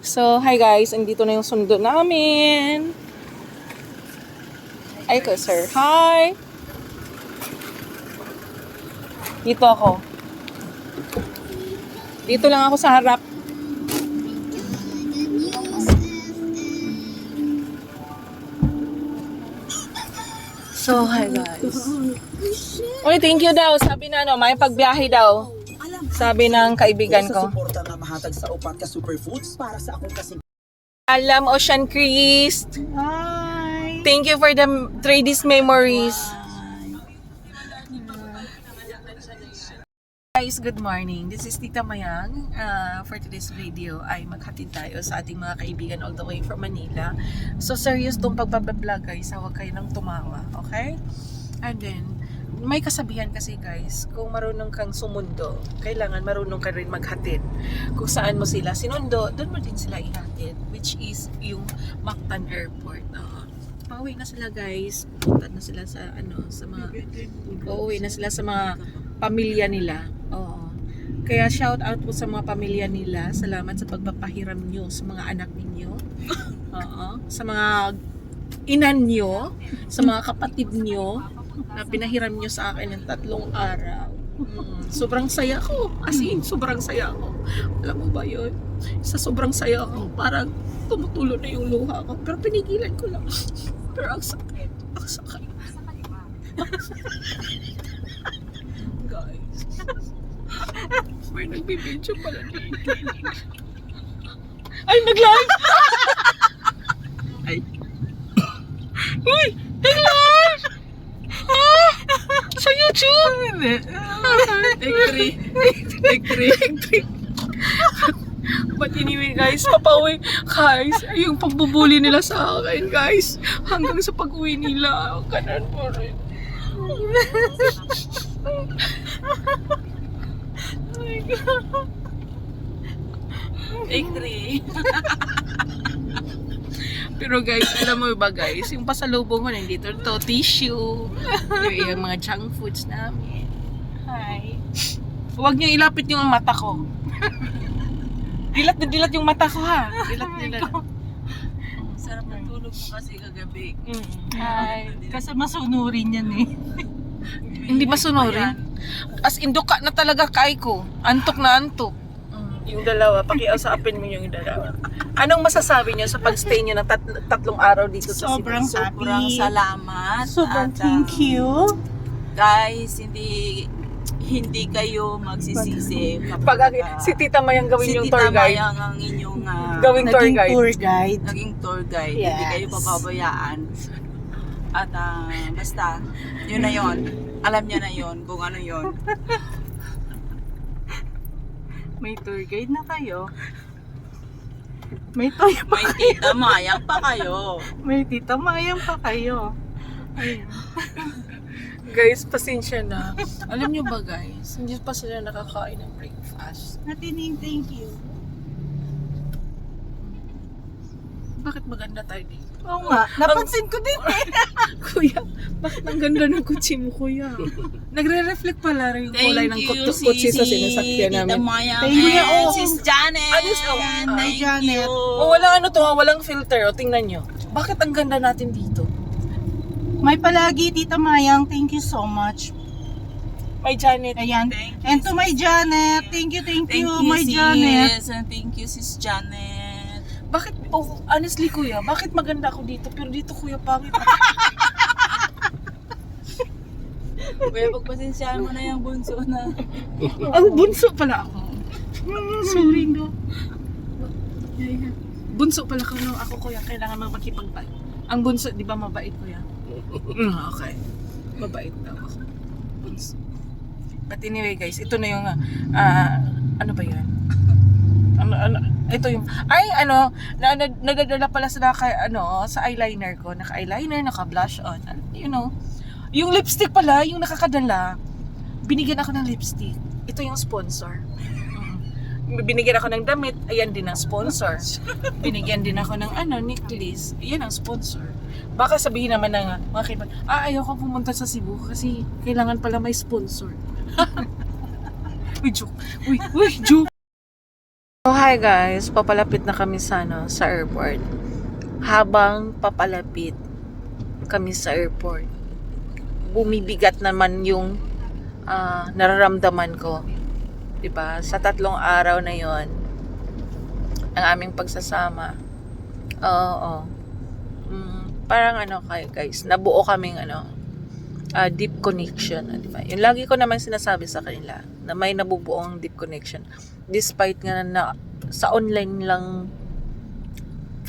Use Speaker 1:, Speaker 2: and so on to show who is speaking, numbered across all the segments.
Speaker 1: So, hi guys, andito na yung sundo namin. Ay ko, sir. Hi! Dito ako. Dito lang ako sa harap. So, hi guys. Uy, thank you daw. Sabi na may pagbiyahe daw. Sabi ng kaibigan ko.
Speaker 2: Suporta na mahatag sa Opatka Superfoods para sa akong kasing.
Speaker 1: Alam, Ocean Chris.
Speaker 3: Hi!
Speaker 1: Thank you for the 3D's memories. Guys, good morning. This is Tita Mayang. For today's video ay maghatid tayo sa ating mga kaibigan all the way from Manila. So serious tong pagbablog guys. Huwag kayo nang tumawa. Okay? And then, may kasabihan kasi guys, kung marunong kang sumundo, kailangan marunong ka rin maghatid. Kung saan mo sila sinundo, doon mo din sila ihatid, which is yung Mactan Airport. Pauwi na sila guys, pupunta na sila sa uuwi na sila sa mga pamilya nila. Oo. Kaya shout out po sa mga pamilya nila. Salamat sa pagpapahiram nyo sa mga anak ninyo. Oo. Sa mga inan nyo, sa mga kapatid nyo na pinahiram nyo sa akin ng 3 araw. Sobrang saya ko. As in, sobrang saya ko. Alam mo ba yun? Sa sobrang saya ko, parang tumutulo na yung luha ko. Pero pinigilan ko lang. Pero ang sakit. Ang sakit. Guys. May nagbibidyo pala dito. Ay, nag-live! Ay. Uy! Nag-live! Sa YouTube! Hindi. Take 3. But anyway guys, papauwi. Guys, yung pagbubuli nila sa akin guys. Hanggang sa pag-uwi nila. Kanan po rin. Oh my God. Take 3. Pero guys, alam mo ba guys, yung pasalubong ko nandito to, tissue, yung mga junk foods namin. Hi. Huwag niyo ilapit yung mata ko. Dilat na dilat yung mata ko ha. Dilat.
Speaker 3: Sarap ng tulog mo kasi kagabi.
Speaker 1: Hi.
Speaker 3: Kasi masunurin yan eh.
Speaker 1: Hindi masunurin. As in, duka na talaga kay ko. Antok na antok. Yung dalawa, pakiusapin mo yung dalawa. Anong masasabi niyo sa pag-stay niyo ng 3 araw dito sa Cebu?
Speaker 3: Sobrang salamat.
Speaker 1: Sobrang
Speaker 3: At,
Speaker 1: thank you.
Speaker 3: Guys, hindi kayo magsisisi kapag
Speaker 1: Si Tita Mayang gawin yung
Speaker 3: si
Speaker 1: tour
Speaker 3: Tita
Speaker 1: guide.
Speaker 3: Mayang ang inyong
Speaker 1: Gawing tour guide.
Speaker 3: naging tour guide.
Speaker 1: Yes.
Speaker 3: Hindi kayo papabayaan. At basta, yun na yun. Alam niya na yun kung ano yun.
Speaker 1: May tour guide na kayo.
Speaker 3: May Tita Mayang pa kayo.
Speaker 1: May Tita Mayang pa kayo. Ayun. Guys, pasensya na. Alam nyo ba guys, hindi pa sila nakakain ng breakfast.
Speaker 3: Natining thank you.
Speaker 1: Bakit maganda tayo dito?
Speaker 3: Oo nga, napansin ko din eh.
Speaker 1: Kuya, bakit ang ganda ng kutsi mo, kuya? Nagre-reflect pala rin yung kulay ng kutsi sa sinasakyan namin.
Speaker 3: Tita Mayang
Speaker 1: Thank you,
Speaker 3: and
Speaker 1: oh.
Speaker 3: Sis Janet.
Speaker 1: Ay,
Speaker 3: Janet.
Speaker 1: Oh, walang ano to, walang filter. O, tingnan nyo. Bakit ang ganda natin dito?
Speaker 3: May palagi, Tita Mayang. Thank you so much.
Speaker 1: May Janet.
Speaker 3: Ayan. And to my Janet. Thank you, my Janet.
Speaker 4: And thank you, Sis Janet.
Speaker 1: Bakit, honestly kuya, bakit maganda ako dito? Pero dito kuya, pangit ako.
Speaker 4: Kuya, pagpasensyahan mo na yung bunso na.
Speaker 1: Ang bunso pala ako. Sorry no. Bunso pala ko no. Ako kuya, kailangan magpakipagbait. Ang bunso, di ba mabait kuya? Okay. Mabait daw ako. Bunso. But anyway guys, ito na yung, ano ba yan? Ito yung, nadadala pala sila kay, sa eyeliner ko. Naka-eyeliner, naka-blush on. You know, yung lipstick pala, yung nakakadala, binigyan ako ng lipstick. Ito yung sponsor. Binigyan ako ng damit, ayan din ang sponsor. Binigyan din ako ng necklace, ayan ang sponsor. Baka sabihin naman ng mga kaibigan, ayoko pumunta sa Cebu kasi kailangan pala may sponsor. Uy, joke. Uy, joke. Oh, Hi guys, papalapit na kami sa sa airport. Habang papalapit kami sa airport, bumibigat naman yung nararamdaman ko. 'Di ba? Sa 3 araw na 'yon, ang aming pagsasama. Oo. Parang kayo guys, nabuo kaming deep connection, di ba? Yung lagi ko naman sinasabi sa kanila na may nabubuong deep connection despite nga na sa online lang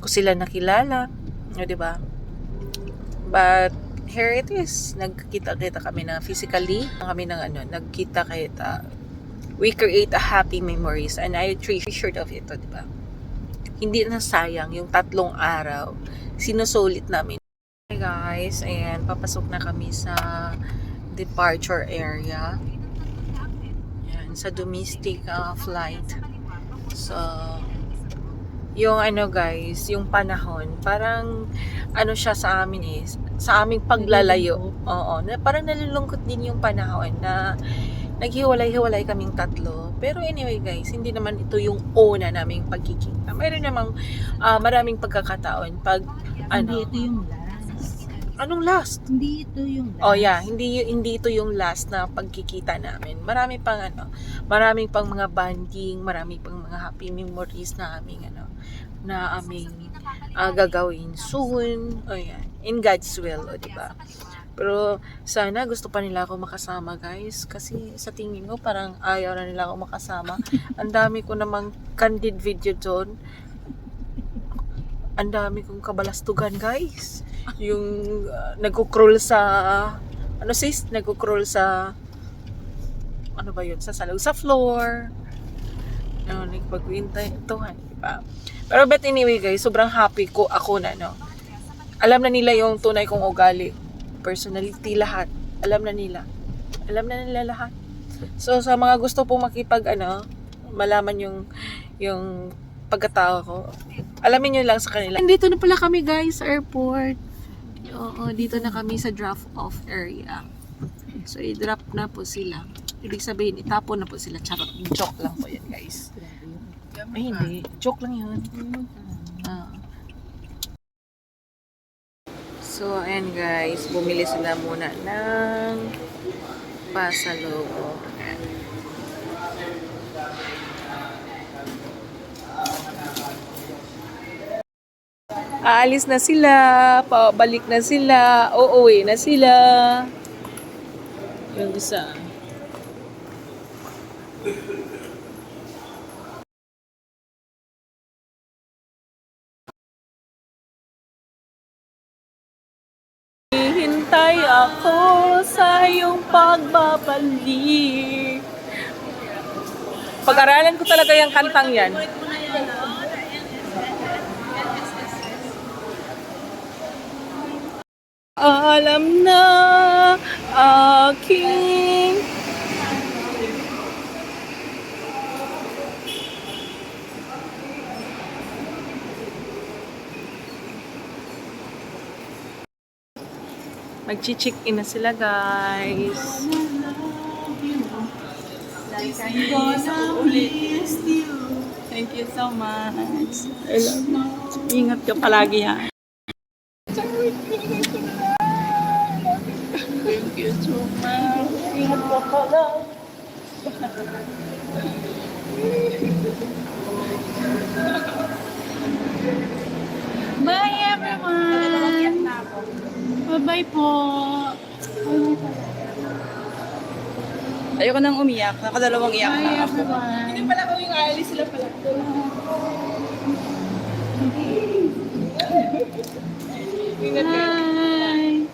Speaker 1: ko sila nakilala, di ba? But here it is, nagkita-kita kami na physically, kami nagkita kita. We create a happy memories and I appreciate of it, di ba? Hindi na sayang yung 3 araw sinusulit namin. Hey guys, ayan, papasok na kami sa departure area. Ayan, sa domestic flight. So, yung guys, yung panahon, parang siya sa amin sa aming paglalayo. Oo, parang nalulungkot din yung panahon na naghiwalay-hiwalay kaming 3. Pero anyway guys, hindi naman ito yung una naming pagkikita. Mayroon namang maraming pagkakataon pag
Speaker 5: Hindi ito yung last.
Speaker 1: Anong last?
Speaker 5: Hindi ito yung last.
Speaker 1: Oh yeah, hindi ito yung last na pagkikita namin. Maraming pang mga bonding, maraming pang mga happy memories na aming gagawin soon. Oh yeah, in God's will, di ba? Pero sana gusto pa nila ako makasama guys, kasi sa tingin ko parang ayaw na nila ako makasama. Ang dami ko namang candid video doon. Ang dami kong kabalastugan guys. Yung nagko-crawl sa nagko-crawl sa ano ba yun, sa salog, sa floor. Nagpagwintay tuhan, di ba? Pero but anyway guys, sobrang happy ko ako na alam na nila yung tunay kong ugali, personality, lahat. Alam na nila lahat. So sa mga gusto pong malaman yung pagkatao ko, alamin nyo lang sa kanila. Dito na pala kami guys sa airport. Oo, dito na kami sa drop-off area. So, i-drop na po sila. Ibig sabihin, itapon na po sila. Charot, joke lang po yan guys. Ay, hindi. Joke lang yun. So, ayan guys. Bumili sila muna ng pasalubong. Aalis na sila, pabalik na sila, uuwi na sila. Yung isa. Hintay ako sa iyong pagbabalik. Pag-aralan ko talaga yung kantang yan. Alam na aking mag-check-in na sila guys.
Speaker 3: Thank you so much. I love you. Ingat ka palagi ha. Thank you so much. Ingat ka pala.
Speaker 5: Bye everyone! Bye-bye po!
Speaker 3: Ayoko nang umiyak. Nakadalawang iyak
Speaker 5: Bye
Speaker 3: na ako.
Speaker 5: everyone!
Speaker 1: Hindi pala kami yung aalis sila pala.
Speaker 5: Bye!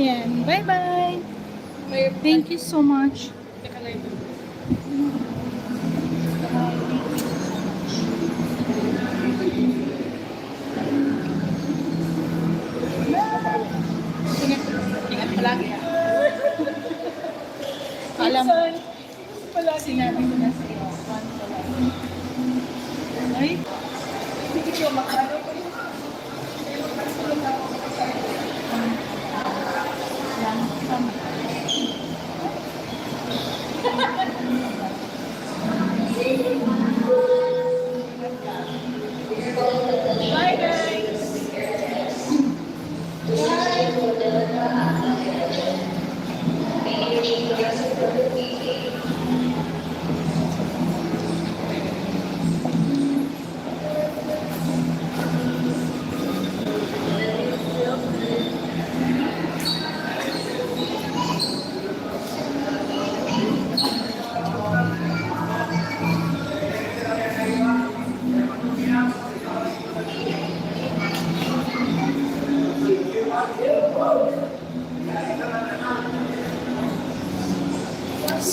Speaker 5: Yan. Bye-bye! Thank you so much.
Speaker 1: Ingat palagi ha.
Speaker 5: Alam
Speaker 1: Wala, sinabi ko na sa'yo. Ay, hindi ko makano ko yun.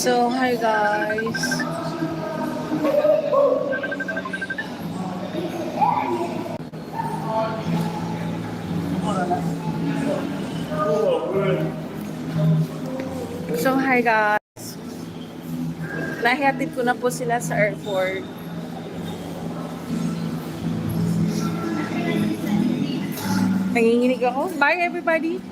Speaker 1: So, hi guys. So, hi guys. Nahihatid ko na po sila sa airport. Nanginginig ako. Bye everybody.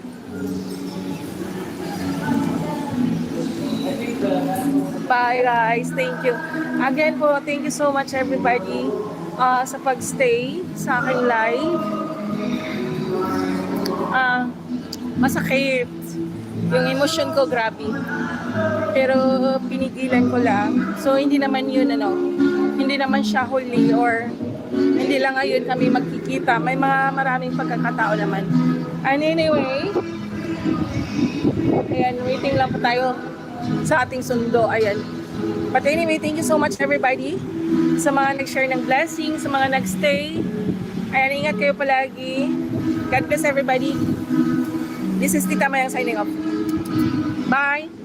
Speaker 1: Bye guys. Thank you. Again po, thank you so much everybody sa pagstay sa aking live. Masakit. Yung emosyon ko, grabe. Pero pinigilan ko lang. So hindi naman yun hindi naman siya huli or hindi lang ngayon kami magkikita. May maraming pagkakatao naman. And anyway, ayan, waiting lang po tayo sa ating sundo. Ayan. But anyway, thank you so much everybody sa mga nag-share ng blessing, sa mga nag-stay. Ayan, ingat kayo palagi. God bless everybody. This is Tita Mayang signing off. Bye!